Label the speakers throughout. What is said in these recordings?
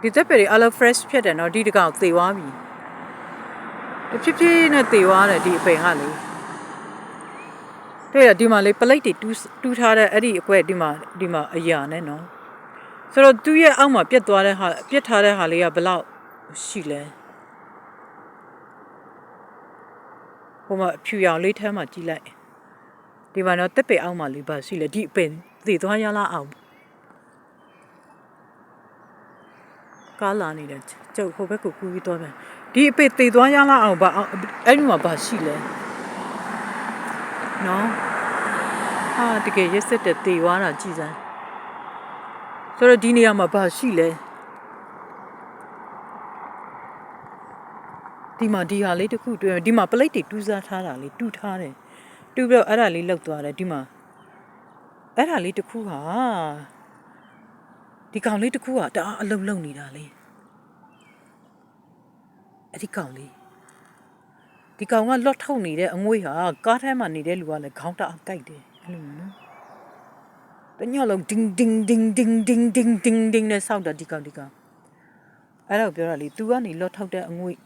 Speaker 1: ဒီသက်ပင်အလော fresh ဖြစ်တယ်နော်ဒီတကောင်သေသွားပြီတဖြည်းဖြည်းနဲ့သေသွားတယ်ဒီအပင်ကလေတွေ့ရဒီမှာလေပလိတ်တွေတူးထားတဲ့အဲ့ဒီအကွက်ဒီမှာအရာနဲ့နော်ဆိုတော့သူ့ရဲ့အောက်မှာပြတ်သွားတဲ့ဟာပြတ်ထားတဲ့ဟာလေးကဘယ်လောက်ရှိလဲဟိုမှာဖြူရောင်လေးထဲမှာကြည့်လိုက်ဒီမှာတော့တက်ပေအောက်မှာလေးပါရှိလေဒီအပင်သေသွားရလားအောင်ကားလာနေတယ်ကျုပ်ဟိုဘက်ကိုကူးပြီးသွားပြန်ဒီအပင်သေသွားရလားအောင်ဘာအဲ့ဒီမှာပါရှိလဲနော်ဟာတကယ်ရက်စက်တဲ့သေသွားတာကြည်စမ်းဆိုတော့ဒီနေရာမှာဘာရှိလဲဒီမှာဒီဟာလေးတစ်ခုတွေ့ဒီမှာပလိတ်တွေတူးစားထားတာလေးတူးထားတယ်တူးပြီးတော့အဲ့ဒါလေးလောက်သွားတယ်ဒီမှာအဲ့ဒါလေးတစ်ခုဟာဒီကောင်လေးတစ်ခုဟာတအားအလုံးလုံးနေတာလေအဲ့ဒီကောင်လေးဒီကောင်ကလွတ်ထုတ်နေတဲ့အငွေ့ဟာကားထဲမှာနေတဲ့လူကလည်းခေါင်းတအားကြိုက်တယ်အဲ့လိုနော်တညလုံးဒင်းဒင်းဒင်းဒင်းဒင်းဒင်းဒင်းဒင်းနဲ့ဆောက်တာဒီကောင်အဲ့ဒါကိုပြောတာလေ तू ကနေလွတ်ထုတ်တဲ့အငွေ့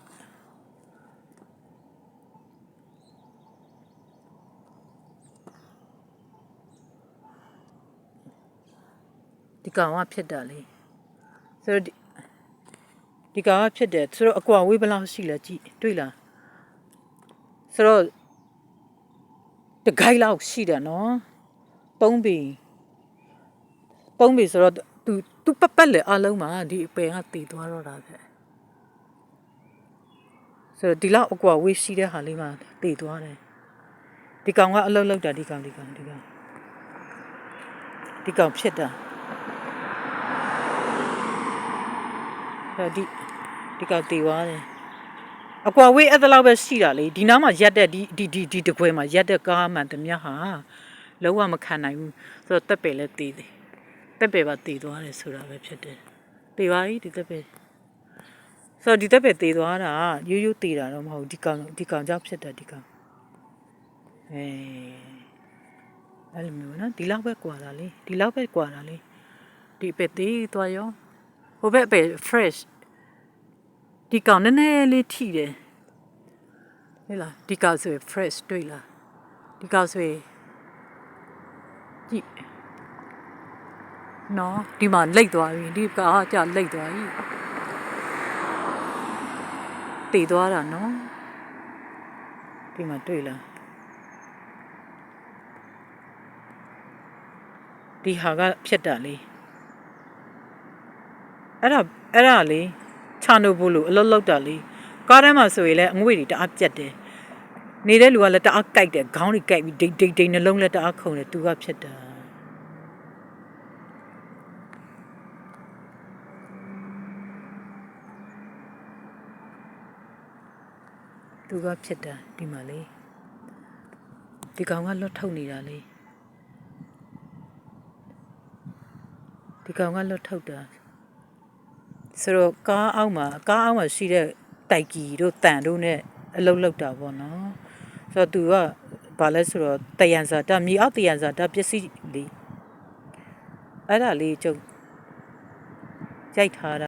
Speaker 1: ဒီကောင်ကဖြစ်တာလေဆိုတော့ဒီကောင်ကဖြစ်တယ်ဆိုတော့အကွာဝေးဘယ်လောက်ရှိလဲကြည့်တွေ့လားဆိုတော့တဂိုက်လောက်ရှိတယ်နော်3ပေဆိုတော့သူပတ်လေအလုံးမှာဒီအပယ်ကတည်သွားတော့တာပဲဆိုတော့ဒီလောက်အကွာဝေးရှိတဲ့ဟာလေးမှာတည်သွားတယ်ဒီကောင်ကအလုံးလောက်တာဒီကောင်ဖြစ်တာဒီကောင်တည်သွားတယ်အကွာဝေးအဲ့ဒါလောက်ပဲရှိတာလေဒီနားမှာရက်တဲ့ဒီတကွဲမှာရက်တဲ့ကားမှန်တမျှဟာလုံးဝမခံနိုင်ဘူးဆိုတော့တက်ပယ်လည်းတည်တယ်တက်ပယ်ပါတည်သွားတယ်ဆိုတာပဲဖြစ်တယ်တည်ပါပြီဒီတက်ပယ်ဆိုတော့ဒီတက်ပယ်တည်သွားတာရိုးရိုးတည်တာတော့မဟုတ်ဒီကောင်ကြောင့်ဖြစ်တယ်ဒီကောင်အဲ့လိုမျိုးနော်ဒီလောက်ပဲကွာတာလေဒီပယ်တည်သွားရောဟိုဘက်ပဲ fresh ဒီကောင်နည်းနည်းလေးထိတယ်ဟဲ့လားဒီကောင်ဆို fresh တွေ့လားဒီကောင်ဆိုကြည့်နော်ဒီမှာလိတ်သွားပြီဒီကောင်ကကြာလိတ်သွားပြီတည်သွားတာနော်ဒီမှာတွေ့လားဒီဟာကဖြစ်တာလေအဲ့ဒါလေချာနိုဘူးလို့အလုပ်လုပ်တာလေကားထဲမှာဆိုရင်လည်းအငွေ့တွေတအားပြတ်တယ်နေတဲ့လူကလည်းတအားကြိုက်တယ်ခေါင်းတွေကြိုက်ပြီးဒိတ်နှလုံးလည်းတအားခုန်တယ်သူကဖြစ်တာဒီမှာလေဒီကောင်ကလွတ်ထုတ်နေတာလေဒီကောင်ကလွတ်ထုတ်တာဆိုတော့ကားအောက်မှာရှိတဲ့တိုက်ကီတို့တန်တို့နဲ့အလုပ်လုပ်တာပေါ့နော်ဆိုတော့သူကဘာလဲဆိုတော့တယံဇာတမြေအောက်တယံဇာတပစ္စည်းလေးအဲ့ဒါလေးကျုပ်ကြိုက်ထားတာ